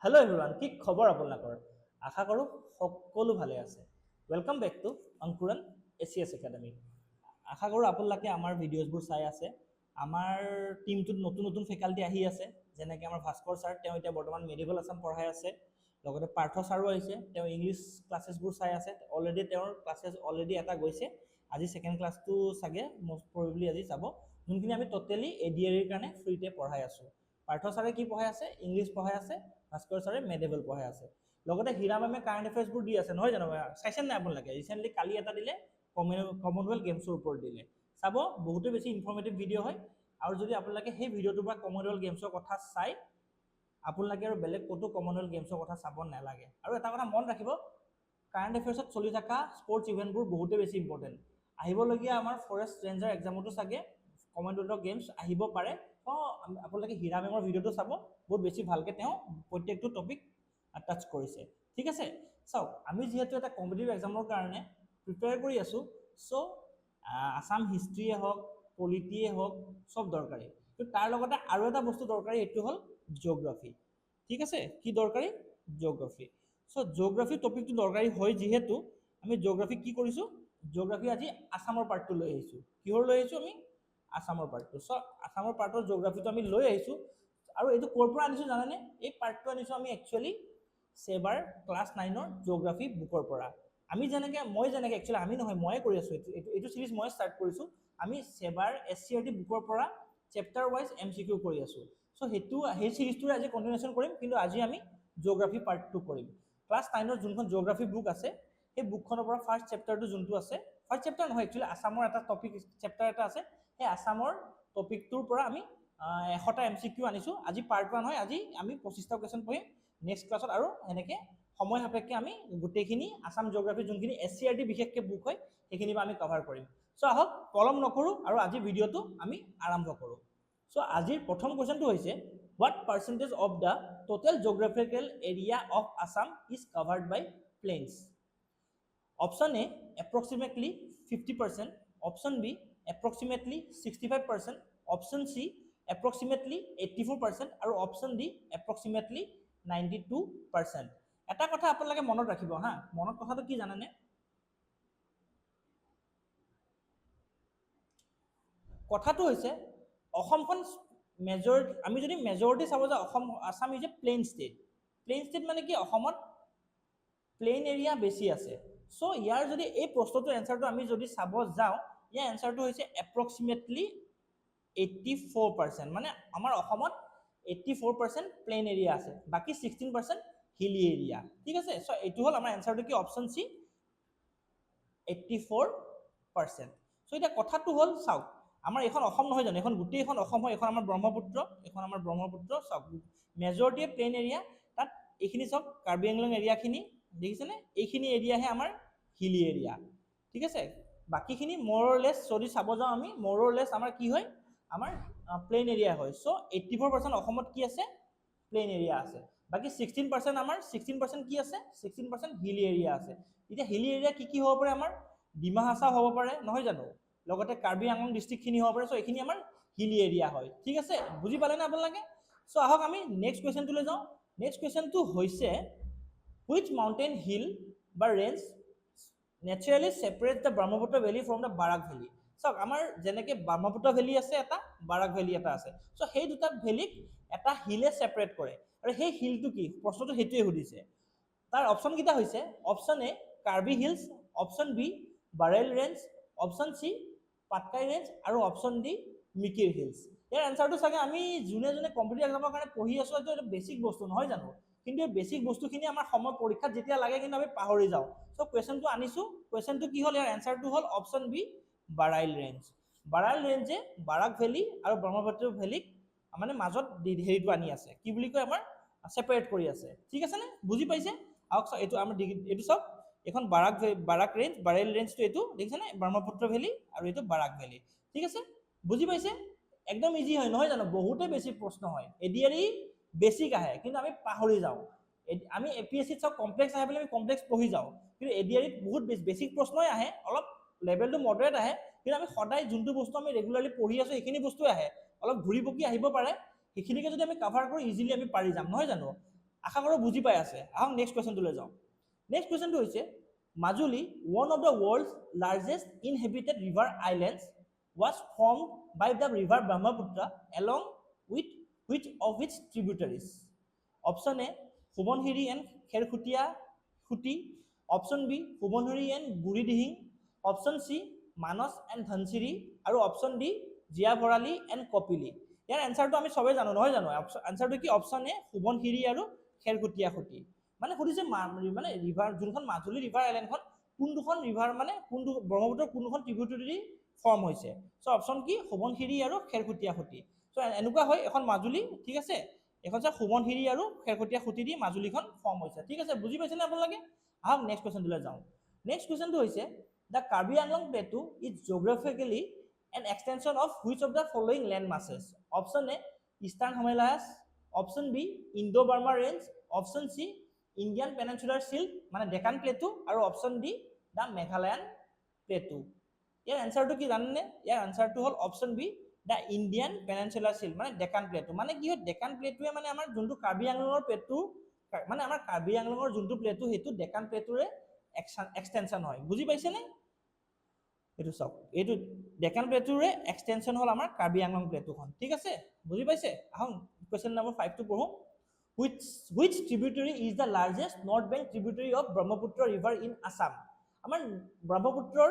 Hello' everyone, কি খবৰ আপোনালোকৰ? আশা কৰোঁ সকলো ভালে আছে। Welcome back to Ankuran ACS academy. আশা কৰোঁ আপোনালোকে আমাৰ ভিডিঅ'জবোৰ চাই আছে। আমাৰ টিমটোত নতুন নতুন ফেকাল্টি আহি আছে, যেনেকৈ আমাৰ ভাস্কৰ ছাৰ, তেওঁ এতিয়া বৰ্তমান মেডিকেল আছাম পঢ়াই আছে। লগতে পাৰ্থ ছাৰো আহিছে, তেওঁ ইংলিছ ক্লাছেছবোৰ চাই আছে। অলৰেডি তেওঁৰ ক্লাছেছ এটা গৈছে। আজি ছেকেণ্ড ক্লাছটো চাগে মষ্ট প্ৰবেবলি আজি যাব, যোনখিনি আমি টোটেলি ADR-ৰ কাৰণে ফ্ৰীতে পঢ়াই আছোঁ। পাৰ্থ ছাৰে কি পঢ়াই আছে? ইংলিছ পঢ়াই আছে। ভাস্কৰ ছাৰে মেডেভেল পঢ়াই আছে। লগতে হীৰা মেমে কাৰেণ্ট এফেয়াৰ্ছবোৰ দি আছে, নহয় জানো? চাইছে নাই আপোনালোকে? ৰিচেণ্টলি কালি এটা দিলে, কমনৱেলথ গেমছৰ ওপৰত দিলে। চাব, বহুতে বেছি ইনফৰ্মেটিভ ভিডিঅ' হয়। আৰু যদি আপোনালোকে সেই ভিডিঅ'টোৰ পৰা কমনৱেলথ গেমছৰ কথা চাই, আপোনালোকে আৰু বেলেগ ক'তো কমনৱেলথ গেমছৰ কথা চাব নালাগে। আৰু এটা কথা মন ৰাখিব, কাৰেণ্ট এফেয়াৰ্ছত চলি থকা স্পৰ্টছ ইভেণ্টবোৰ বহুতে বেছি ইম্পৰ্টেণ্ট। আহিবলগীয়া আমাৰ ফৰেষ্ট ৰেঞ্জাৰ এক্সামতো চাগে কমনৱেলথ গেমছ আহিব পাৰে। আপোনালোকে হীৰা মেমৰ ভিডিঅ'টো চাব, বহুত বেছি ভালকৈ তেওঁ প্ৰত্যেকটো টপিক টাচ কৰিছে। ঠিক আছে, চাওক, আমি যিহেতু এটা কম্পিটিটিভ এক্সামৰ কাৰণে প্ৰিপেয়াৰ কৰি আছোঁ, চ' আছাম হিষ্ট্ৰীয়ে হওক, পলিটিয়ে হওক, চব দৰকাৰী। কিন্তু তাৰ লগতে আৰু এটা বস্তু দৰকাৰী, এইটো হ'ল জিঅ'গ্ৰাফী। ঠিক আছে, কি দৰকাৰী? জিঅ'গ্ৰাফী। চ' জিঅ'গ্ৰাফী টপিকটো দৰকাৰী হয় যিহেতু আমি জিঅ'গ্ৰাফী কি কৰিছোঁ? জিঅ'গ্ৰাফী আজি আছামৰ পাৰ্টটো লৈ আহিছোঁ। কিহৰ লৈ আহিছোঁ আমি? আছামৰ পাৰ্টটো। চ' আছামৰ পাৰ্টৰ জিঅ'গ্ৰাফীটো আমি লৈ আহিছোঁ। আৰু এইটো ক'ৰ পৰা আনিছোঁ জানেনে? এই পাৰ্টটো আনিছোঁ আমি একচুৱেলি চেবাৰ ক্লাছ 9ৰ জিঅ'গ্ৰাফী বুকৰ পৰা। মই যেনেকৈ একচুৱেলি আমি নহয়, ময়ে কৰি আছোঁ। এইটো চিৰিজ মই ষ্টাৰ্ট কৰিছোঁ। আমি চেবাৰ SCRT বুকৰ পৰা চেপ্টাৰ ৱাইজ MCQ কৰি আছোঁ। চ' সেই চিৰিজটোৰে আজি কণ্টিনিউশ্যন কৰিম, কিন্তু আজি আমি জিঅ'গ্ৰাফী পাৰ্টটো কৰিম। ক্লাছ 9ৰ যোনখন জিঅ'গ্ৰাফী বুক আছে, সেই বুকখনৰ পৰা ফাৰ্ষ্ট চেপ্টাৰটো যোনটো আছে, ফাৰ্ষ্ট চেপ্টাৰ নহয়, একচুৱেলি আছামৰ এটা টপিক চেপ্টাৰ এটা আছে, সেই আছামৰ টপিকটোৰ পৰা আমি 100টা MCQ আনিছোঁ। আজি পাৰ্ট 1 হয়, আজি আমি 25টা কুৱেশ্যন পঢ়িম নেক্সট ক্লাছত। আৰু এনেকৈ সময় সাপেক্ষে আমি গোটেইখিনি আছাম জিঅ'গ্ৰাফী যোনখিনি SCRT বিশেষকৈ বুক হয়, সেইখিনি আমি কভাৰ কৰিম। চ' আহক পলম নকৰোঁ আৰু আজি ভিডিঅ'টো আমি আৰম্ভ কৰোঁ। চ' আজিৰ প্ৰথম কুৱেশ্যনটো হৈছে, what percentage of the total geographical area of Assam is covered by plains? Option A approximately 50%, option B approximately 65%, option C approximately 84%, আৰু অপশ্যন ডি এপ্ৰক্সিমেটলি 92%। এটা কথা আপোনালোকে মনত ৰাখিব হা, মনত কথাটো কি জানেনে? কথাটো হৈছে, অসমখন আমি যদি মেজৰিটি চাব যাওঁ, Assam is a plain state. Plain state মানে কি? অসমত প্লেইন এৰিয়া বেছি আছে। চ' ইয়াৰ যদি এই প্ৰশ্নটোৰ এনচাৰটো আমি যদি চাব যাওঁ, ইয়াৰ এনচাৰটো হৈছে এপ্ৰক্সিমেটলি 84%। মানে আমাৰ অসমত 84% প্লেইন এৰিয়া আছে, বাকী 16% হিলি এৰিয়া। ঠিক আছে, চ' এইটো হ'ল আমাৰ এনচাৰটো কি? Option C, 84%। চ' এতিয়া কথাটো হ'ল, চাওক, আমাৰ এইখন অসম নহয় জানো? এখন গোটেইখন অসম হয়, এইখন আমাৰ ব্ৰহ্মপুত্ৰ, এইখন আমাৰ ব্ৰহ্মপুত্ৰ। চাওক, মেজৰিটি প্লেইন এৰিয়া, তাত এইখিনি চাওক, কাৰ্বি আংলং এৰিয়াখিনি দেখিছেনে? এইখিনি এৰিয়াহে আমাৰ হিলি এৰিয়া। ঠিক আছে, বাকীখিনি মোৰ লেছ যদি চাব যাওঁ আমি, মোৰ লেছ আমাৰ কি হয়? আমাৰ প্লেইন এৰিয়া হয়। চ' 84% অসমত কি আছে? প্লেইন এৰিয়া আছে। বাকী 16% আমাৰ 16% কি আছে? 16% হিলি এৰিয়া আছে। এতিয়া হিলি এৰিয়া কি হ'ব পাৰে? আমাৰ ডিমা হাছাও হ'ব পাৰে, নহয় জানো? লগতে কাৰ্বি আংলং ডিষ্ট্ৰিক্টখিনি হ'ব পাৰে। চ' এইখিনি আমাৰ হিলি এৰিয়া হয়। ঠিক আছে, বুজি পালে নে আপোনালোকে? চ' আহক আমি নেক্সট কুৱেশ্যনটোলৈ যাওঁ। নেক্সট কুৱেশ্যনটো হৈছে, which mountain hill বা range naturally separates the Brahmaputra Valley from the Barak Valley? চাওক, আমাৰ যেনেকৈ ব্ৰহ্মপুত্ৰ ভেলী আছে এটা, বাৰাক ভেলী এটা আছে। চ' সেই দুটা ভেলীক এটা হিলে ছেপাৰেট কৰে। আৰু সেই হিলটো কি? প্ৰশ্নটো সেইটোৱে সুধিছে। তাৰ অপশ্যন কেইটা হৈছে, option A Karbi hills, option B Barail range, option C Patkai range, আৰু অপশ্যন ডি মিকিৰ হিলছ। ইয়াৰ এনচাৰটো চাগে আমি যোনে কম্পিটিটিভ এক্সামৰ কাৰণে পঢ়ি আছোঁ, এইটো বেছিক বস্তু, নহয় জানো? কিন্তু এই বেছিক বস্তুখিনি আমাৰ সময় পৰীক্ষাত যেতিয়া লাগে, কিন্তু আমি পাহৰি যাওঁ। চ' কুৱেশ্যনটো আনিছোঁ, কুৱেশ্যনটো কি হ'ল? ইয়াৰ এনচাৰটো হ'ল option B Barail range. Barail ৰেঞ্জে বাৰাক ভেলী আৰু ব্ৰহ্মপুত্ৰ ভেলীক মানে মাজত হেৰিটো আনি আছে, কি বুলি কয়? আমাৰ ছেপাৰেট কৰি আছে। ঠিক আছে নে? বুজি পাইছে? আহক, এইটো আমাৰ এইটো চাওক, এখন বাৰাক ৰেঞ্জ, বাৰেল ৰেঞ্জটো এইটো দেখিছেনে? ব্ৰহ্মপুত্ৰ ভেলী আৰু এইটো বাৰাক ভেলী। ঠিক আছে, বুজি পাইছে? একদম ইজি হয়, নহয় জানো? বহুতে বেছি প্ৰশ্ন হয়, ADR বেছিক আহে, কিন্তু আমি পাহৰি যাওঁ। আমি APSCত চাওক, কমপ্লেক্স আহে বুলি আমি কমপ্লেক্স পঢ়ি যাওঁ, কিন্তু ADR বহুত বেছিক প্ৰশ্নই আহে, অলপ লেভেলটো মডাৰেট আহে, কিন্তু আমি সদায় যোনটো বস্তু আমি ৰেগুলাৰলি পঢ়ি আছোঁ, সেইখিনি বস্তুৱে আহে। অলপ ঘূৰি পকি আহিব পাৰে, সেইখিনিকে যদি আমি কাভাৰ কৰোঁ, ইজিলি আমি পাৰি যাম, নহয় জানো? আশা কৰোঁ বুজি পাই আছে। আহক নেক্সট কুৱেশ্যনটোলৈ যাওঁ। নেক্সট কুৱেশ্যনটো হৈছে Majuli one of the world's largest inhabited river islands was formed by the river Brahmaputra along with which of its tributaries? Option A, Subonhiri and Kherkutia Khuti. Option B, Subonhiri and Buridihing. Option C, Manas and Dhansiri. আৰু option D, Jiyavarali and Kopili. ইয়াৰ এনসাৰটো আমি সবে জানো নহয় জানো? এনসাৰটো কি? Option A সুবনহিৰি আৰু খেৰকুটিয়া খুটি। মানে সুধিছে মানে ৰিভাৰ যোনখন মাজুলী ৰিভাৰ আইলেণ্ডখন কোন দুখন ৰিভাৰ মানে কোন ব্ৰহ্মপুত্ৰৰ কোন দুখন ট্ৰিবিউটাৰি ফৰ্ম হৈছে। সো অপশন কি? সুবনহিৰি আৰু খেৰকুটিয়া খুটি। সো এনেকুৱা হয় এখন মাজুলী, ঠিক আছে, এখন যে সুবনহিৰি আৰু খেৰকুটিয়া খুটি দি মাজুলীখন ফৰ্ম হৈছে। ঠিক আছে, বুজি পাইছেনে আপোনালোকে? আহক নেক্সট কুৱেশ্যনটোলৈ যাওঁ। নেক্সট কুৱেশ্যনটো হৈছে the Karbi Anglong plateau is geographically an extension of which of the following land masses? Option A, Eastern Himalayas. Option B, Indo-Burma Range. Option C, Indian Peninsular Shelf মানে Deccan Plateau আৰু option D, the Meghalayan Plateau. ইয়াৰ এনসাৰটো কি জানেনে? ইয়াৰ এনসাৰটো হ'ল option B, the Indian Peninsular Shelf মানে Deccan Plateau। মানে কি হয় Deccan Plateauৱে মানে আমাৰ যোনটো কাৰ্বি আংলঙৰ প্লেটু মানে আমাৰ কাৰ্বি আংলঙৰ যোনটো প্লেটু সেইটো Deccan Plateauৰে এক্সটেনশন হয়। বুজি পাইছেনে? এইটো চাওক, এইটো ডেকান প্লেটুৰে এক্সটেনশন হ'ল আমাৰ কাৰ্বি আংলং প্লেটুখন। ঠিক আছে, বুজি পাইছে? আহক কুৱেশ্যন নম্বৰ 5টো পঢ়ো। which tributary is the largest north bank tributary of Brahmaputra river in Assam? আমাৰ ব্ৰহ্মপুত্ৰৰ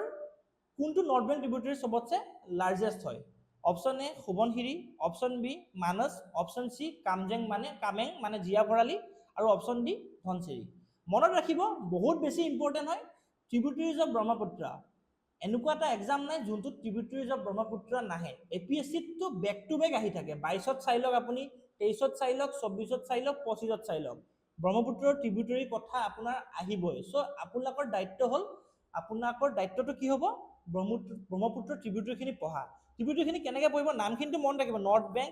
কোনটো নৰ্থ বেংক ট্ৰিবিউটাৰি সবতছে লাৰ্জেষ্ট হয়? Option A Subansiri, option B Manas, option C কামজেং মানে কামেং মানে জিয়াভৰালি আৰু অপশন ডি ধনচিৰি। মনত ৰাখিব, বহুত বেছি ইম্পৰ্টেণ্ট হয় ট্ৰিবিউটাৰিজ অফ ব্ৰহ্মপুত্ৰ। এনেকুৱা এটা এক্সাম নাই যোনটো ট্ৰিবিউটাৰিজ অফ ব্ৰহ্মপুত্ৰ নাহে। এপিএছচিটো বেক টু বেক আহি থাকে। 22ত চাই লওক আপুনি, 23ত চাই লওক, 24ত চাই লওক, 25ত চাই লওক, ব্ৰহ্মপুত্ৰৰ ট্ৰিবিউটাৰি কথা আপোনাৰ আহিবই। চ' আপোনালোকৰ দায়িত্ব হ'ল, আপোনালোকৰ দায়িত্বটো কি হ'ব? ব্ৰহ্মপুত্ৰৰ ট্ৰিবিউটাৰিখিনি পঢ়া। ট্ৰিবিউটাৰিখিনি কেনেকৈ পঢ়িব? নামখিনিটো মনত ৰাখিব, নৰ্থ বেংক,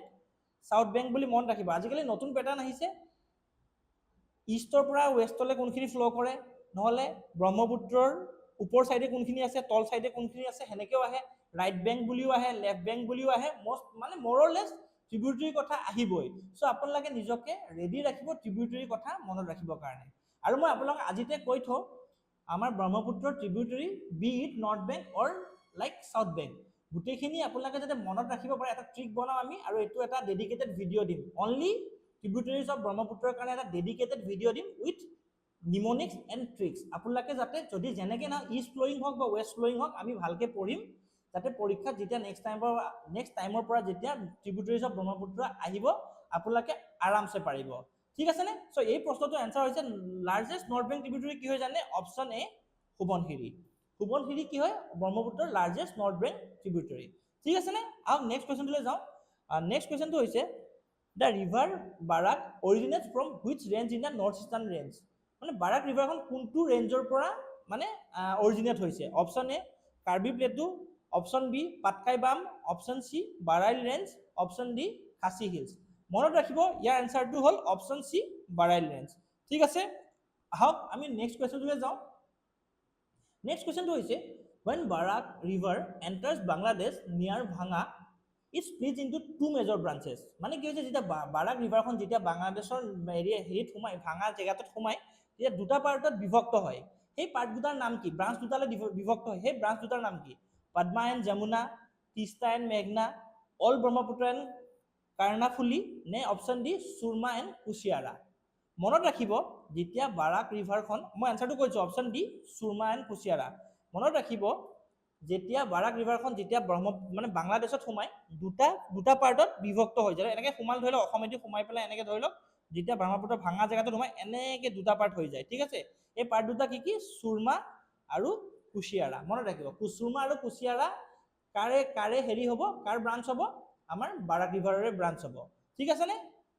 সাউথ বেংক বুলি মনত ৰাখিব। আজিকালি নতুন পেটাৰ্ণ আহিছে, ইষ্টৰ পৰা ৱেষ্টলৈ কোনখিনি ফ্ল' কৰে, নহ'লে ব্ৰহ্মপুত্ৰৰ ওপৰ চাইডে কোনখিনি আছে, তল চাইডে কোনখিনি আছে, সেনেকেও আহে। ৰাইট বেংক বুলিও আহে, লেফ্ট বেংক বুলিও আহে। মানে মৰলেছ ট্ৰিবিউটাৰিৰ কথা আহিবই। চ' আপোনালোকে নিজকে ৰেডি ৰাখিব ট্ৰিবিউটাৰিৰ কথা মনত ৰাখিবৰ কাৰণে। আৰু মই আপোনালোকক আজিতে কৈ থওঁ, আমাৰ ব্ৰহ্মপুত্ৰৰ tributary be it north bank or like south bank, গোটেইখিনি আপোনালোকে যাতে মনত ৰাখিব পাৰে এটা ট্ৰিক বনাওঁ আমি, আৰু এইটো এটা ডেডিকেটেড ভিডিঅ' দিম। অনলি ট্ৰিবিউটাৰিজ অফ ব্ৰহ্মপুত্ৰৰ কাৰণে এটা ডেডিকেটেড ভিডিঅ' দিম উইথ নিমনিক্স এণ্ড ট্ৰিক্স। আপোনালোকে যাতে যদি যেনেকৈ না ইষ্ট ফ্ল'য়িং হওক বা ৱেষ্ট ফ্ল'য়িং হওক আমি ভালকৈ পঢ়িম, যাতে পৰীক্ষাত যেতিয়া নেক্সট টাইমৰ পৰা যেতিয়া ট্ৰিবিউটাৰিজ অফ ব্ৰহ্মপুত্ৰ আহিব আপোনালোকে আৰামছে পাৰিব। ঠিক আছেনে? চ' এই প্ৰশ্নটোৰ এনচাৰ হৈছে লাৰ্জেষ্ট নৰ্থ বেংক ট্ৰিবিউটাৰি কি হয় জানে? Option A সুবনহিৰি। সুবনহিৰি কি হয়? ব্ৰহ্মপুত্ৰৰ লাৰ্জেষ্ট নৰ্থ বেংক ট্ৰিবিউটাৰি। ঠিক আছেনে? আহক নেক্সট কুৱেশ্যনটোলৈ যাওঁ। নেক্সট কুৱেশ্যনটো হৈছে the river Barak originates from which range in the north eastern range? মানে বাৰাক ৰিভাৰখন কোনটো ৰেঞ্জৰ পৰা মানে অৰিজিনেট হৈছে? Option A Karbi plateau, option B Patkai Bum, option C Barail range, option D Khasi hills. মনত ৰাখিব ইয়াৰ এনচাৰটো হ'ল অপশ্যন চি বাৰাইল ৰেঞ্জ। ঠিক আছে, আহক আমি নেক্সট কুৱেশ্যনটোলৈ যাওঁ। নেক্সট কুৱেশ্যনটো হৈছে when Barak river enters Bangladesh near Bhanga, it splits into two major branches. মানে কি হৈছে যেতিয়া বাৰাক ৰিভাৰখন যেতিয়া বাংলাদেশৰ এৰিয়া হেৰিত সোমাই, ভাঙা জেগাটোত সোমাই, তেতিয়া দুটা পাৰ্টত বিভক্ত হয়। সেই পাৰ্ট দুটাৰ নাম কি? ব্ৰাঞ্চ দুটালৈ বিভক্ত হয়। সেই ব্ৰাঞ্চ দুটাৰ নাম কি? পদ্মা এণ্ড যমুনা, তিষ্টা এণ্ড মেঘনা, অল ব্ৰহ্মপুত্ৰ এণ্ড কৰ্ণফুলি, নে option D Surma and Kushiyara? মনত ৰাখিব যেতিয়া বাৰাক ৰিভাৰখন, মই এনচাৰটো কৈছোঁ option D Surma and Kushiyara. মনত ৰাখিব যেতিয়া বাৰাক ৰিভাৰখন যেতিয়া মানে বাংলাদেশত সোমাই দুটা পাৰ্টত বিভক্ত হৈ যায়। এনেকৈ সোমাল ধৰি লওক, অসমেদি সোমাই পেলাই এনেকৈ ধৰি লওক, যেতিয়া ব্ৰহ্মপুত্ৰ ভাঙা জেগাটোত সোমাই এনেকৈ দুটা পাৰ্ট হৈ যায়। ঠিক আছে, এই পাৰ্ট দুটা কি কি? সুৰমা আৰু কুশিয়াৰা। মনত ৰাখিব সুৰমা আৰু কুশিয়াৰা কাৰে হেৰি হ'ব, কাৰ ব্ৰাঞ্চ হ'ব? আমাৰ বাৰাক ৰিভাৰৰে ব্ৰাঞ্চ হ'ব। ঠিক আছেনে?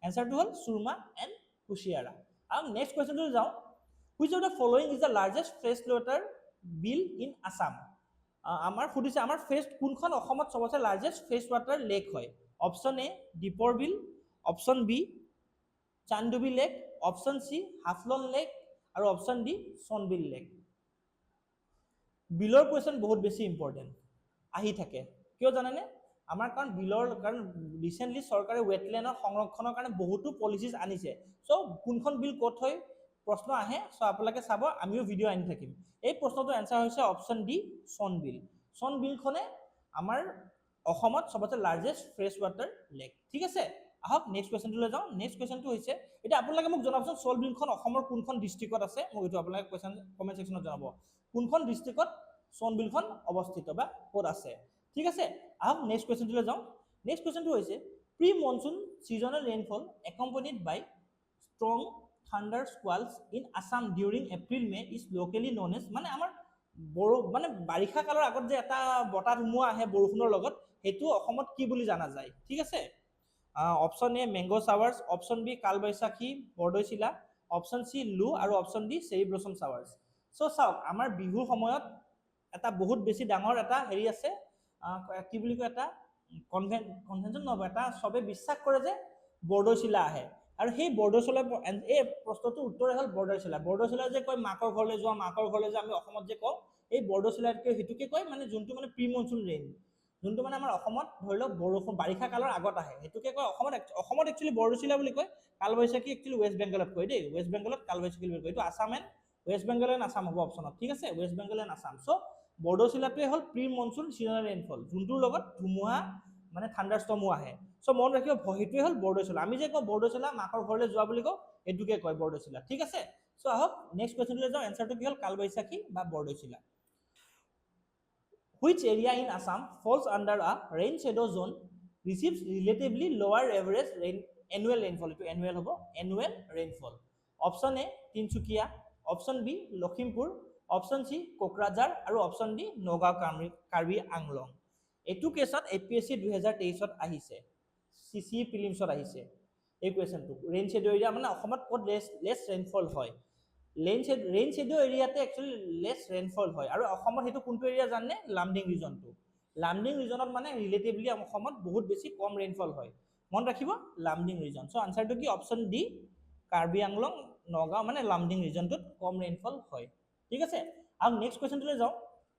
এনচাৰটো হ'ল সুৰমা এণ্ড কুশিয়াৰা। আৰু নেক্সট কুৱেশ্যনটো যাওঁ। Which of the following is the largest fresh water beel in Assam? আমাৰ সুধিছে আমাৰ কোনখন অসমত চবতছে লাৰ্জেষ্ট ফ্ৰেছ ৱাটাৰ লেক হয়? Option A Deepor beel, option B Chandubi lake, option C Haflong lake আৰু অপশ্যন ডি চনবিল লেক। বিলৰ কুৱেশ্যন বহুত বেছি ইম্পৰ্টেণ্ট আহি থাকে, কিয় জানেনে? আমাৰ কাৰণ বিলৰ কাৰণ ৰিচেণ্টলি চৰকাৰে ৱেটলেণ্ডৰ সংৰক্ষণৰ কাৰণে বহুতো পলিচিজ আনিছে চ' কোনখন বিল ক'ত হয় প্ৰশ্ন আহে চ' আপোনালোকে চাব আমিও ভিডিঅ' আনি থাকিম এই প্ৰশ্নটোৰ এনচাৰ হৈছে অপশ্যন ডি ছন বিল ছন বিলখনে আমাৰ অসমত সবতছে লাৰ্জেষ্ট ফ্ৰেছ ৱাটাৰ লেক ঠিক আছে আহক নেক্সট কুৱেশ্যনটোলৈ যাওঁ নেক্সট কুৱেশ্যনটো হৈছে এতিয়া আপোনালোকে মোক জনাবচোন ছন বিলখন অসমৰ কোনখন ডিষ্ট্ৰিক্টত আছে মোক এইটো আপোনালোকে কুৱেশ্যন কমেণ্ট ছেকশ্যনত জনাব কোনখন ডিষ্ট্ৰিক্টত ছন বিলখন অৱস্থিত বা ক'ত আছে ঠিক আছে আহক নেক্সট কুৱেশ্যনটোলৈ যাওঁ নেক্সট কুৱেশ্যনটো হৈছে pre monsoon seasonal rainfall accompanied by strong thunder squalls in Assam during April May is locally known as মানে আমাৰ মানে বাৰিষা কালৰ আগত যে এটা বতাহ ধুমুহা আহে বৰষুণৰ লগত সেইটো অসমত কি বুলি জানা যায় ঠিক আছে option A mango showers option B Kalbaishakhi Bordoisila option C loo আৰু option D cherry blossom showers চ' চাওক আমাৰ বিহুৰ সময়ত এটা বহুত বেছি ডাঙৰ এটা হেৰি আছে কি বুলি কয় এটা কনভেনশ্যন নহ'ব এটা চবে বিশ্বাস কৰে যে বৰদৈচিলা আহে আৰু সেই বৰদৈচিলা এই প্ৰশ্নটোৰ উত্তৰে হ'ল বৰদৈচিলা যে কয় মাকৰ ঘৰলৈ যোৱা মাকৰ ঘৰলৈ যে আমি অসমত যে কওঁ এই বৰদৈচিলাতকৈ সেইটোকে কয় মানে যোনটো মানে প্ৰি মনচুন ৰেইন যোনটো মানে আমাৰ অসমত ধৰি লওক বৰষুণ বাৰিষা কালৰ আগত আহে সেইটোকে কয় অসমত একচুৱেলি বৰদৈচিলা বুলি কয় কালবৈশাখী একচুৱেলি ৱেষ্ট বেংগলত কয় দেই ৱেষ্ট বেংগলত কালবৈশাখী বুলি কয় এইটো আছাম এণ্ড ৱেষ্ট বেংগল এণ্ড আছাম হ'ব অপশ্যনত ঠিক আছে ৱেষ্ট বেংগল এণ্ড আছাম চ' বৰদৈচিলাটোৱে হ'ল প্ৰি মনচুন ছিজনেল ৰেইনফল যোনটোৰ লগত ধুমুহা মানে থাণ্ডাৰ ষ্টৰ্মো আহে চ' মনত ৰাখিব সেইটোৱে হ'ল বৰদৈচিলা আমি যে কওঁ বৰদৈচিলা মাকৰ ঘৰলৈ যোৱা বুলি কওঁ এইটোকে কয় বৰদৈচিলা ঠিক আছে চ' আহক নেক্সট কুৱেশ্যনটোলৈ যাওঁ এনচাৰটো কি হ'ল কালবৈশাখী বা বৰদৈচিলা which area in Assam falls under a rain shadow zone receives relatively lower average annual rainfall to annual hobo annual rainfall option A Tinsukia option B Lakhimpur option C Kokrajhar আৰু option D Nagaon Karbi Anglong এটু কেছত APSC 2023 ত আহিছে CC প্ৰিলিমছত আহিছে এই কুৱেশ্যনটো rain shadow area মানে অসমত ক'ত less rainfall হয় rain shadow এৰিয়াতে একচুৱেলি লেছ ৰেইনফল হয় আৰু অসমত সেইটো কোনটো এৰিয়া জানে লামডিং ৰিজনটো লামডিং ৰিজনত মানে ৰিলেটিভলি অসমত বহুত বেছি কম ৰেইনফল হয় মন ৰাখিব লামডিং ৰিজন চ' আনচাৰটো কি অপশ্যন ডি কাৰ্বি আংলং নগাঁও মানে লামডিং ৰিজনটোত কম ৰেইনফল হয় ঠিক আছে আৰু নেক্সট কুৱেশ্যনটোলৈ যাওঁ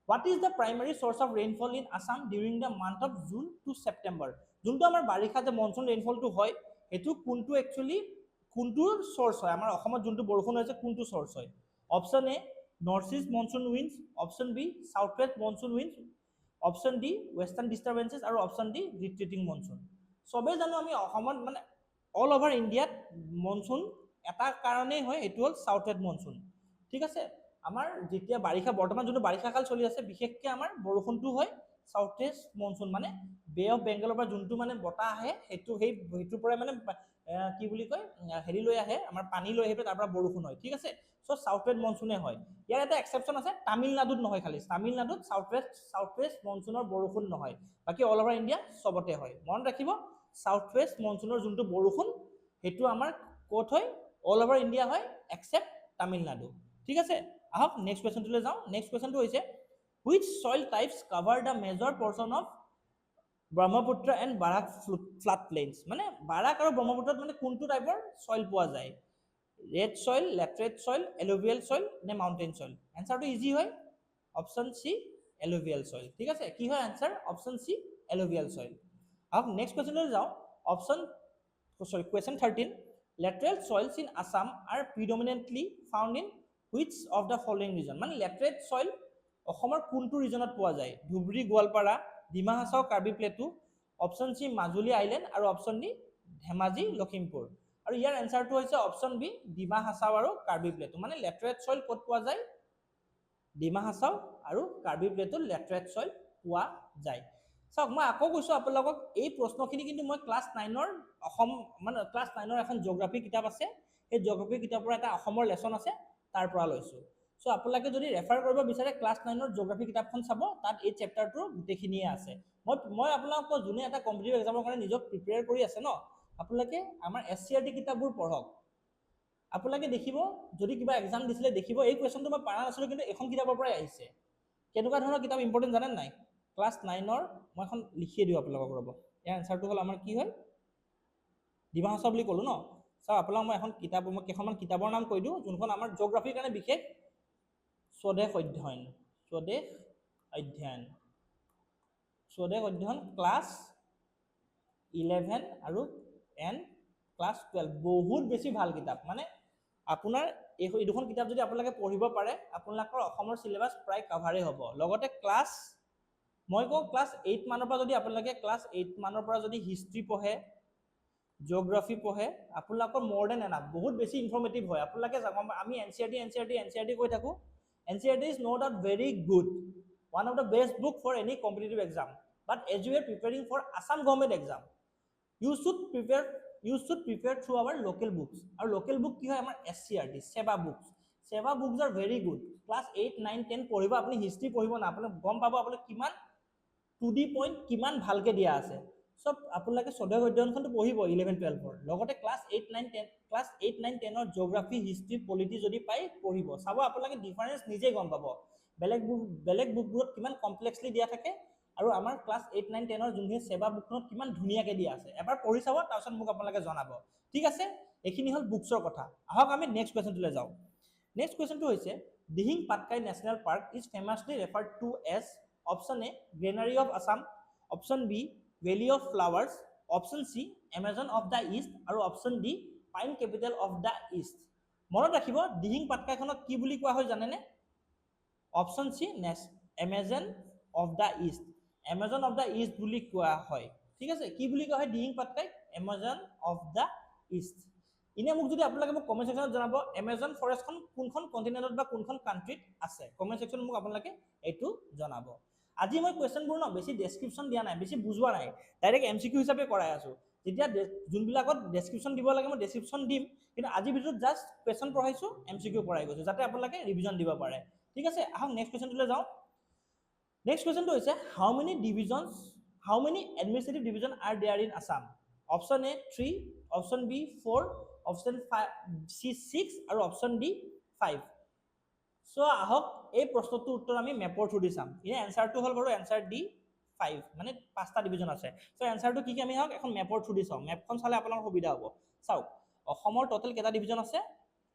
what is the primary source of rainfall in Assam during the month of June to September যোনটো আমাৰ বাৰিষা যে মনচুন ৰেইনফলটো হয় সেইটো কোনটো একচুৱেলি কোনটো চ'ৰ্চ হয় আমাৰ অসমত যোনটো বৰষুণ হৈছে কোনটো চ'ৰ্চ হয় option A north east monsoon winds option B south west monsoon winds option D western disturbances আৰু অপশ্যন ডি ৰিট্ৰিটিং মনচুন চবেই জানো আমি অসমত মানে অল অভাৰ ইণ্ডিয়াত মনচুন এটা কাৰণেই হয় এইটো হ'ল চাউথ ৱেষ্ট মনচুন ঠিক আছে আমাৰ যেতিয়া বাৰিষা বৰ্তমান যোনটো বাৰিষা কাল চলি আছে বিশেষকৈ আমাৰ বৰষুণটো হয় সাউথ ইষ্ট মনচুন মানে বে অফ বেংগলৰ পৰা যোনটো মানে বতাহ আহে সেইটোৰ পৰাই মানে কি বুলি কয় হেৰি লৈ আহে আমাৰ পানী লৈ আহি তাৰ পৰা বৰষুণ হয় ঠিক আছে চ' সাউথ ৱেষ্ট মনচুনে হয় ইয়াৰ এটা এক্সেপশ্যন আছে তামিলনাডুত নহয় খালি তামিলনাডুত সাউথ ৱেষ্ট মনচুনৰ বৰষুণ নহয় বাকী অল অভাৰ ইণ্ডিয়া চবতে হয় মনত ৰাখিব সাউথ ৱেষ্ট মনচুনৰ যোনটো বৰষুণ সেইটো আমাৰ ক'ত হয় অল অভাৰ ইণ্ডিয়া হয় এক্সেপ্ট তামিলনাডু ঠিক আছে আহক নেক্সট কুৱেশ্যনটোলৈ যাওঁ নেক্সট কুৱেশ্যনটো হৈছে which soil types cover the major portion of Brahmaputra and Barak flood plains মানে বাৰাক আৰু ব্ৰহ্মপুত্ৰত মানে কোনটো টাইপৰ সয়েল পোৱা যায় red soil laterite soil alluvial soil নে মাউণ্টেইন সয়েল এনসাৰটো ইজি হয় অপশ্যন সি এলুভিয়েল সয়েল ঠিক আছে কি হয় answer option C alluvial soil আহক নেক্সট কুৱেশ্যনলৈ যাওঁ question 13 lateral soils in Assam are predominantly found in which of the following region মানে laterite soil অসমৰ কোনটো ৰিজনত পোৱা যায় ধুবুৰী গোৱালপাৰা ডিমা হাছাও কাৰ্বি প্লেটু অপশ্যন সি মাজুলী আইলেণ্ড আৰু অপশ্যন ডি ধেমাজি লখিমপুৰ আৰু ইয়াৰ এনসাৰটো হৈছে অপশ্যন বি ডিমা হাছাও আৰু কাৰ্বি প্লেটু মানে লেটেৰাইট সয়েল ক'ত পোৱা যায় ডিমা হাছাও আৰু কাৰ্বি প্লেটুত লেটেৰাইট সয়েল পোৱা যায় চাওক মই আকৌ কৈছোঁ আপোনালোকক এই প্ৰশ্নখিনি কিন্তু মই ক্লাছ 9ৰ অসম মানে ক্লাছ 9ৰ এখন জিঅ'গ্ৰাফি কিতাপ আছে সেই জিঅ'গ্ৰাফি কিতাপৰ এটা অসমৰ লেচন আছে তাৰ পৰা লৈছোঁ চ' আপোনালোকে যদি ৰেফাৰ কৰিব বিচাৰে ক্লাছ 9ৰ জিঅ'গ্ৰাফি কিতাপখন চাব তাত এই চেপ্টাৰটোৰ গোটেইখিনিয়ে আছে মই আপোনালোকক যোনে এটা কম্পিটিটিভ এক্সামৰ কাৰণে নিজক প্ৰিপেয়াৰ কৰি আছে ন আপোনালোকে আমাৰ SCRT কিতাপবোৰ পঢ়ক আপোনালোকে দেখিব যদি কিবা এক্সাম দিছিলে দেখিব এই কুৱেশ্যনটো মই পাৰা নাছিলোঁ কিন্তু এখন কিতাপৰ পৰাই আহিছে কেনেকুৱা ধৰণৰ কিতাপ ইম্পৰ্টেণ্ট জানেন নাই ক্লাছ 9ৰ মই এখন লিখিয়ে দিওঁ আপোনালোকক ৰ'ব ইয়াৰ এনচাৰটো হ'ল আমাৰ কি হয় ডিমা হাছাও বুলি ক'লোঁ ন চাওক আপোনালোকক মই এখন কিতাপ মই কেইখনমান কিতাপৰ নাম কৈ দিওঁ যোনখন আমাৰ জিঅ'গ্ৰাফিৰ কাৰণে বিশেষ স্বদেশ অধ্যয়ন ক্লাছ 11 আৰু এণ্ড ক্লাছ 12 বহুত বেছি ভাল কিতাপ মানে আপোনাৰ এই দুখন কিতাপ যদি আপোনালোকে পঢ়িব পাৰে আপোনালোকৰ অসমৰ সিলেবাস প্ৰায় কভাৰে হ'ব লগতে ক্লাছ মই কওঁ ক্লাছ 8 মানৰ পৰা যদি আপোনালোকে ক্লাছ 8 মানৰ পৰা যদি হিষ্ট্ৰী পঢ়ে জিওগ্ৰাফি পঢ়ে আপোনালোকৰ মোৰ দেন এনাফ বহুত বেছি ইনফৰ্মেটিভ হয় আপোনালোকে আমি এনচিআৰটি কৈ থাকো NCERT is no doubt very good one of the best book for any competitive exam but as you are preparing for Assam government exam you should prepare through our local books our local book ki hoy amar SCRT seva books are very good class 8 9 10 পঢ়িব আপুনি history পঢ়িব না আপুনি গম পাব আপুনি কিমান 2D point কিমান ভালকে দিয়া আছে সব আপোনালোকে সদয় অধ্যয়নখনটো পঢ়িব 11 12 ৰ লগতে ক্লাছ 8 9 10 ক্লাছ 8 9 10 ৰ জিওগ্ৰাফি হিষ্ট্ৰী পলিটি যদি পাই পঢ়িব চাব আপোনালোকে ডিফাৰেন্স নিজে গম পাব বেলেগ বুকবোৰত কিমান কমপ্লেক্সলি দিয়া থাকে আৰু আমাৰ ক্লাছ 8 9 10 ৰ যোনখিনি সেৱা বুকখনত কিমান ধুনীয়াকৈ দিয়া আছে এবাৰ পঢ়ি চাব তাৰপিছত মোক আপোনালোকে জনাব ঠিক আছে এইখিনি হল বুকছৰ কথা আহক আমি নেক্সট কোৱেশ্চনটোলৈ যাওঁ নেক্সট কোৱেশ্চনটো হৈছে Dihing Patkai national park is famously referred to as option A granary of Assam option B valley of flowers option C Amazon of the east আৰু option D pine capital of the east মনত ৰাখিব দিহিং পাটকাইখনক কি বুলি কোৱা হয় জানেনে option C Amazon of the east Amazon of the east বুলি কোৱা হয় ঠিক আছে কি বুলি কোৱা হয় Dihing Patkai Amazon of the east ইনে মোক যদি আপোনালোকে মোক কমেন্ট সেকশনত জনাব এমাজন ফৰেষ্টখন কোনখন কন্টিনেন্টত বা কোনখন কান্ট্ৰিত আছে কমেন্ট সেকশনত মোক আপোনালোকে এইটো জনাব আজি মই কোৱেশ্চনবোৰ ন বেছি ডেসক্ৰিপশন দিয়া নাই বেছি বুজোৱা নাই ডাইৰেক্ট এমসিকিউ হিচাপে কৰাই আছো যেতিয়া যোনবিলাকত ডেসক্ৰিপশন দিব লাগে মই ডেসক্ৰিপশন দিম কিন্তু আজি ভিডিঅ'ত জাস্ট কোৱেশ্চন পঢ়াইছো এমসিকিউ কৰাই গৈছো যাতে আপোনালোকে ৰিভিজন দিব পাৰে ঠিক আছে আহক নেক্সট কোৱেশ্চনটোলৈ যাওঁ নেক্সট কোৱেশ্চনটো হৈছে how many administrative division are there in Assam option A 3 option B 4 option C 6 আৰু অপশ্যন ডি 5 সো আহক এই প্ৰশ্নটোৰ উত্তৰ আমি মেপৰ থ্ৰু দি চাম ইনে এনসাৰটো হল বাৰু এনসাৰ ডি 5 মানে পাঁচটা ডিভিজন আছে সো এনসাৰটো কি আমি হক এখন মেপৰ থ্ৰু দি চাম মেপখন চালে আপোনাৰ সুবিধা হ'ব চাওক অসমৰ টোটাল কেটা ডিভিজন আছে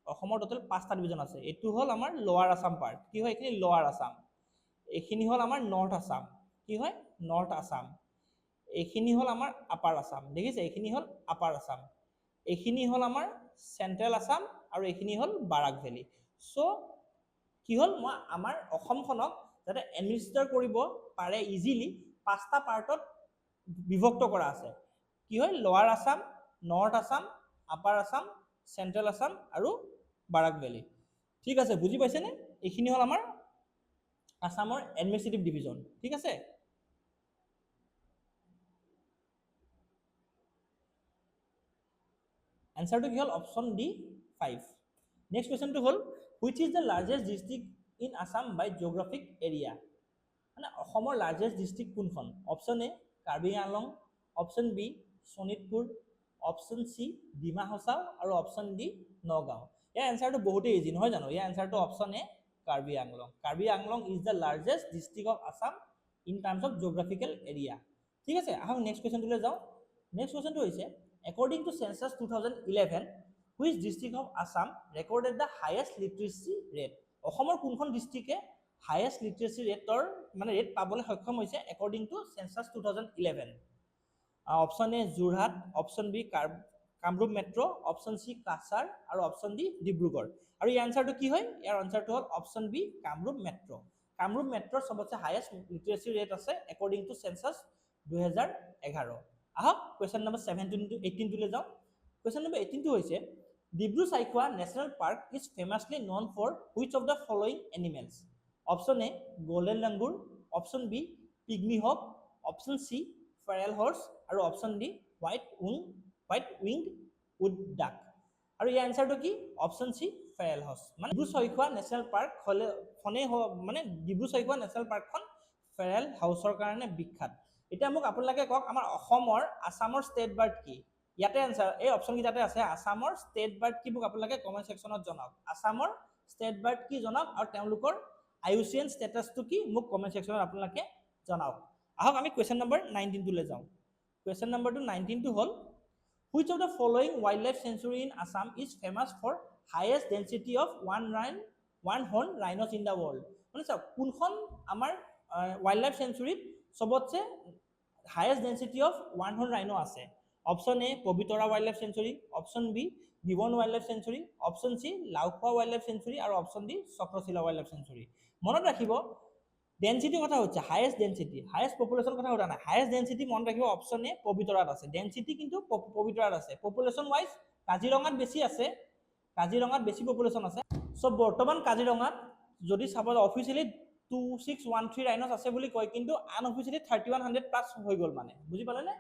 অসমৰ টোটাল 5টা ডিভিজন আছে এটো হল আমাৰ লোৱাৰ আসাম পাৰ্ট কি হয় এখিনি লোৱাৰ আসাম এখিনি হল আমাৰ নৰ্থ আসাম কি হয় নৰ্থ আসাম এখিনি হল আমাৰ আপাৰ আসাম দেখিছে এখিনি হল আপাৰ আসাম এখিনি হল আমাৰ সেন্ট্ৰেল আসাম আৰু এখিনি হল বাৰাক ভেলি সো কি হল মই আমাৰ অসমখনক যাতে এডমিনিষ্ট্ৰেট কৰিব পাৰে ইজিলি পাঁচটা পাৰ্টত বিভক্ত কৰা আছে কি হয় লোৱাৰ Assam north Assam upper Assam central Assam আৰু বাৰাক ভেলি ঠিক আছে বুজি পাইছে নে এখিনি হল আমাৰ আসামৰ এডমিনিষ্ট্ৰেটিভ ডিভিজন ঠিক আছে আনসাৰটো কি হল অপশ্যন ডি 5 নেক্সট কোৱেশ্চনটো হল which is the largest district in Assam by geographic area মানে অসমৰ লাৰ্জেষ্ট ডিস্ট্ৰিক্ট কোনখন option A Karbi Anglong option B Sonitpur option C Dima Hasao আৰু অপশ্যন ডি নগাঁও ইয়াৰ আনসাৰটো বহুতেই ইজি নহয় জানো ইয়াৰ আনসাৰটো option A Karbi Anglong is the largest district of Assam in terms of geographical area ঠিক আছে আহক নেক্সট কোৱেশ্চনটোলৈ যাওঁ নেক্সট কোৱেশ্চনটো হৈছে according to census 2011 which district of Assam recorded the highest literacy rate অসমৰ কোনখন ডিস্ট্ৰিক্টে হাইয়েষ্ট লিটাৰেসি ৰেটৰ মানে ৰেট পাবলৈ সক্ষম হৈছে according to census 2011 option A Jorhat option B Kamrup metro option C Cachar আৰু অপশ্যন ডি ডিব্ৰুগড় আৰু এই আনসাৰটো কি হয় ইয়াৰ আনসাৰটো হ'ল অপশ্যন বি কামৰূপ মেট্ৰ সবতছে হাইয়েষ্ট লিটাৰেসি ৰেট আছে according to census 2011 আহক কোৱেশ্চন নম্বৰ 17 টু 18 টোলৈ যাওঁ কোৱেশ্চন নম্বৰ 18 টো হৈছে Dibru Saikhowa national park is famously known for which of the following animals option A golden langur option B pygmy hog option C feral horse আৰু option D white winged wood duck আৰু ইয়াৰ আনসাৰটো কি option C feral horse মানে Dibru Saikhowa national park হলে মানে Dibru Saikhowa national পাৰ্কখন Farrell হাউসৰ কাৰণে বিখ্যাত এটা মোক আপোনালোকে কক আমাৰ অসমৰ আসামৰ ষ্টেট বাৰ্ড কি ইয়াতে আনসাৰ এই অপশ্যন কিটাতে আছে আসামৰ ষ্টেট বাৰ্ড কি মোক আপোনালোকে কমেন্ট সেকশনত জনাওক আসামৰ ষ্টেট বাৰ্ড কি জনাওক আৰু তেওঁলোকৰ আইউসিএন ষ্টেটাসটো কি মোক কমেন্ট সেকশনত আপোনালোকে জনাওক আহক আমি কোৱেশ্চন নম্বৰ 19 টোলৈ যাওঁ কোৱেশ্চন নম্বৰটো 19 টো হ'ল which of the following wildlife sanctuary in Assam is famous for highest density of one horn rhinos in the world মানে চাওক কোনখন আমাৰ wildlife sanctuary সবতছে highest density of one horn rhino আছে? Option A Pobitora wild life sanctuary, option B Gibbon wild life sanctuary, option C Laokhowa wild life sanctuary আৰু option D Chakrashila wild life sanctuary. মনত ৰাখিব ডেন্সিটিৰ কথা হচ্ছে হায়েষ্ট ডেন্সিটি, হায়েষ্ট পপুলেশ্যন কথা সোধা নাই। Highest density মনত ৰাখিব অপশ্যন এ পবিতৰাত আছে। ডেন্সিটি কিন্তু পবিতৰাত আছে। পপুলেশ্যন ৱাইজ কাজিৰঙাত বেছি আছে, কাজিৰঙাত বেছি পপুলেশ্যন আছে। চ' বৰ্তমান কাজিৰঙাত যদি চাব অফিচিয়েলি 2613 ৰাইনছ আছে বুলি কয়, কিন্তু আনঅফিচিয়েলি 3100 প্লাছ হৈ গ'ল মানে, বুজি পালেনে?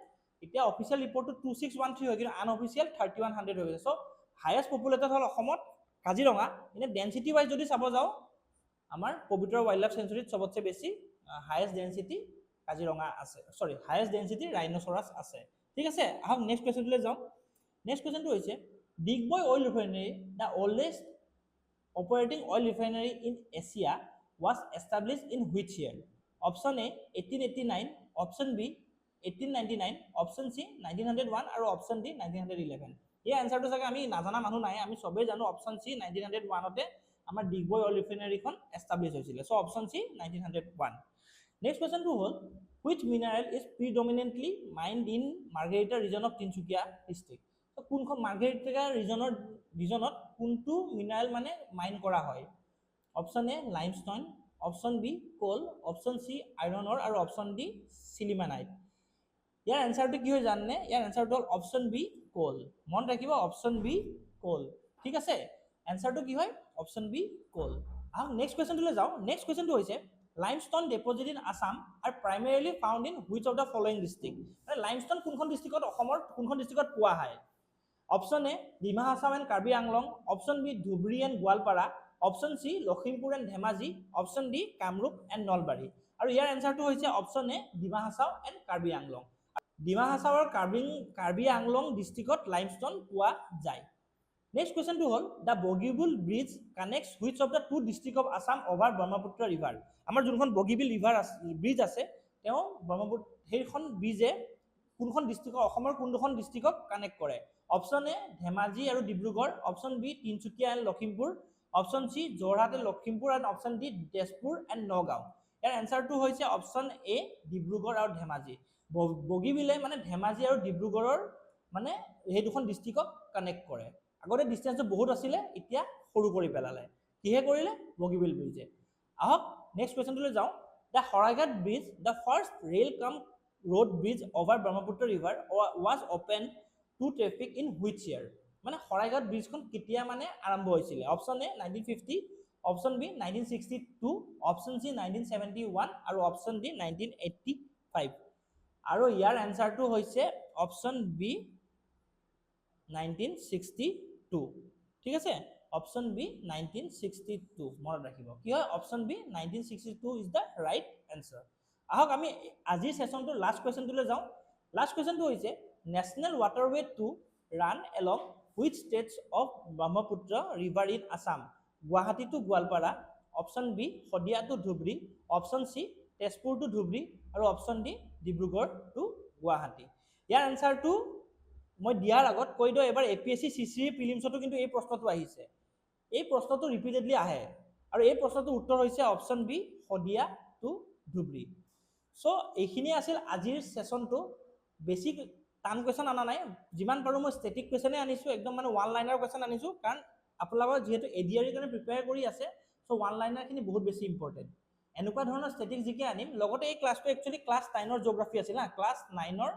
এতিয়া অফিচিয়েল ৰিপৰ্টটো 2613 হয়, কিন্তু আনঅফিচিয়েল 3100 হৈ গৈছে। চ' হায়েষ্ট পপুলেটেড হ'ল অসমত কাজিৰঙা। এনে ডেন্সিটি ৱাইজ যদি চাব যাওঁ আমাৰ পবিতৰা ৱাইল্ড লাইফ চেঞ্চুৰীত চবতছে বেছি হায়েষ্ট ডেন্সিটি কাজিৰঙা আছে, চৰি হায়েষ্ট ডেন্সিটি ৰাইন'চৰাছ আছে। ঠিক আছে, আহক নেক্সট কুৱেশ্যনটোলৈ যাওঁ। নেক্সট কুৱেশ্যনটো হৈছে Digboi oil refinery the oldest operating oil refinery in Asia was established in which year? Option A 1889, option B 1899, option C 1901 আৰু option D 1911। এই আনসাৰটো চাগে আমি নাজানা মানুহ নাই, আমি সবেই জানো option C 1901 তে আমাৰ ডিগবৈ অইল ৰিফাইনেৰীখন এষ্টাব্লিছ হৈছিলে। So option C 1901। নেক্সট কোৱেশ্চনটো হ'ল which mineral is predominantly mined in Margherita region of Tinsukia district? তো কোনখন মাৰ্গেৰিটা ৰিজনত কোনটো মিনাৰেল মানে মাইন কৰা হয়? Option A limestone, option B coal, option C iron ore আৰু অপশ্যন ডি সিলিমানাইট। ইয়াৰ এনসাৰটো কি হয় জানে? ইয়াৰ এনসাৰটো হ'ল অপশ্যন বি কোল। মনত ৰাখিব অপশ্যন বি কোল। ঠিক আছে, এনসাৰটো কি হয়? Option B coal. আহক নেক্সট কুৱেশ্যনটোলৈ যাওঁ। নেক্সট কুৱেশ্যনটো হৈছে limestone deposit in Assam are primarily found in which of the following district? মানে লাইমষ্টোন কোনখন ডিস্ট্রিক্টত অসমৰ কোনখন ডিস্ট্ৰিক্টত পোৱা হয়? Option A Dima Hasao and Karbi Anglong, option B Dhubri and Goalpara, option C Lakhimpur and Dhemaji, option D Kamrup and Nalbari. আৰু ইয়াৰ এনসাৰটো হৈছে option A Dima Hasao and Karbi Anglong. Dima Hasao আৰু কাৰ্বি আংলং ডিস্ট্ৰিক্টত লাইমষ্টোন পোৱা যায়। নেক্সট কুৱেশ্যনটো হ'ল the Bogibeel bridge connects which of the two district of Assam over Brahmaputra river? আমাৰ যোনখন বগীবিল ৰিভাৰ ব্ৰিজ আছে তেওঁ ব্ৰহ্মপুত্ৰ সেইখন ব্ৰিজে কোনখন ডিস্ট্ৰিক্ট অসমৰ কোনখন ডিস্ট্ৰিক্টক কানেক্ট কৰে? অপশ্যন এ ধেমাজি আৰু Dibrugarh, option B Tinsukia and Lakhimpur, option C Jorhat and Lakhimpur and option D Tezpur and Nagaon. ইয়াৰ এনসাৰটো হৈছে অপশ্যন এ ডিব্ৰুগড় আৰু ধেমাজি। বগীবিলে মানে ধেমাজি আৰু ডিব্ৰুগড়ৰ মানে সেই দুখন ডিস্ট্ৰিক্টক কানেক্ট কৰে। আগতে ডিষ্টেঞ্চটো বহুত আছিলে, এতিয়া সৰু কৰি পেলালে। কিহে কৰিলে? বগীবিল ব্ৰিজে। আহক নেক্সট কুৱেশ্যনটোলৈ যাওঁ। The Saraighat bridge the first rail কাম road bridge over Brahmaputra river was opened to traffic in which year? মানে শৰাইঘাট ব্ৰিজখন কেতিয়া মানে আৰম্ভ হৈছিল? Option A 1950, option B 1962, option C 1971 আৰু অপশ্যন ডি 1985। আৰু ইয়াৰ এনসাৰটো হৈছে অপশ্যন বি 1962। ঠিক আছে, অপশ্যন বি 1962 মনত ৰাখিব। কি হয়? Option B 1962 is the right answer. আহক আমি আজিৰ সেশনটো লাষ্ট কুৱেশ্যনটোলৈ যাওঁ। লাষ্ট কুৱেশ্যনটো হৈছে national waterway two run along which stretch of Brahmaputra river in Assam? Guwahati to Goalpara, option B Sadiya to Dhubri, option C Tezpur to Dhubri আৰু option D Dibrugarh to Guwahati. ইয়াৰ এনসাৰটো মই দিয়াৰ আগত কৈ দিওঁ, এবাৰ APSC CC প্ৰিলিমছতো কিন্তু এই প্ৰশ্নটো আহিছে। এই প্ৰশ্নটো ৰিপিটেডলি আহে আৰু এই প্ৰশ্নটোৰ উত্তৰ হৈছে option B Sadiya to Dhubri. So এইখিনি আছিল আজিৰ সেশনটো। বেছি টান কুৱেশ্যন আনা নাই, যিমান পাৰোঁ মই ষ্টেটিক কুৱেশ্যনে আনিছোঁ, একদম মানে ওৱান লাইনাৰ কুৱেশ্যন আনিছোঁ, কাৰণ আপোনালোকৰ যিহেতু ADR কাৰণে প্ৰিপেয়াৰ কৰি আছে, সো ওৱান লাইনাৰখিনি বহুত বেছি ইম্পৰ্টেণ্ট। এনেকুৱা ধৰণৰ ষ্টেটিক জিকে আনিম। লগতে এই ক্লাছটো একচুৱেলি ক্লাছ 9ৰ জিঅ'গ্ৰাফী আছিল, ক্লাছ 9ৰ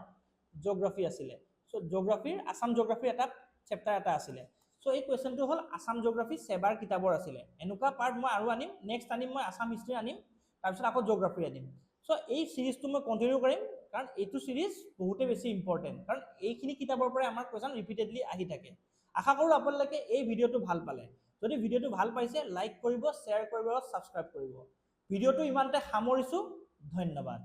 জিঅ'গ্ৰাফী আছিলে। সো জিঅ'গ্ৰাফীৰ আছাম জিঅ'গ্ৰাফীৰ এটা চেপ্টাৰ এটা আছিলে। সো এই কুৱেশ্যনটো হ'ল আছাম জিঅ'গ্ৰাফী সেবাৰ কিতাপৰ আছিলে। এনেকুৱা পাৰ্ট মই আৰু আনিম। নেক্সট আনিম মই আছাম হিষ্ট্ৰী আনিম, তাৰপিছত আকৌ জিঅ'গ্ৰাফী আনিম। সো এই সিৰিজটো মই কণ্টিনিউ কৰিম, কাৰণ এইটো সিৰিজ বহুতে বেছি ইম্পৰ্টেণ্ট, কাৰণ এইখিনি কিতাপৰ পৰাই আমাৰ কুৱেশ্যন ৰিপিটেডলি আহি থাকে। আশা কৰোঁ আপোনালোকে এই ভিডিঅ'টো ভাল পালে। যদি ভিডিঅ'টো ভাল পাইছে লাইক কৰিব, শ্বেয়াৰ কৰিব আৰু ছাবস্ক্ৰাইব কৰিব। ভিডিঅ'টো ইমানতে সামৰিছোঁ। ধন্যবাদ।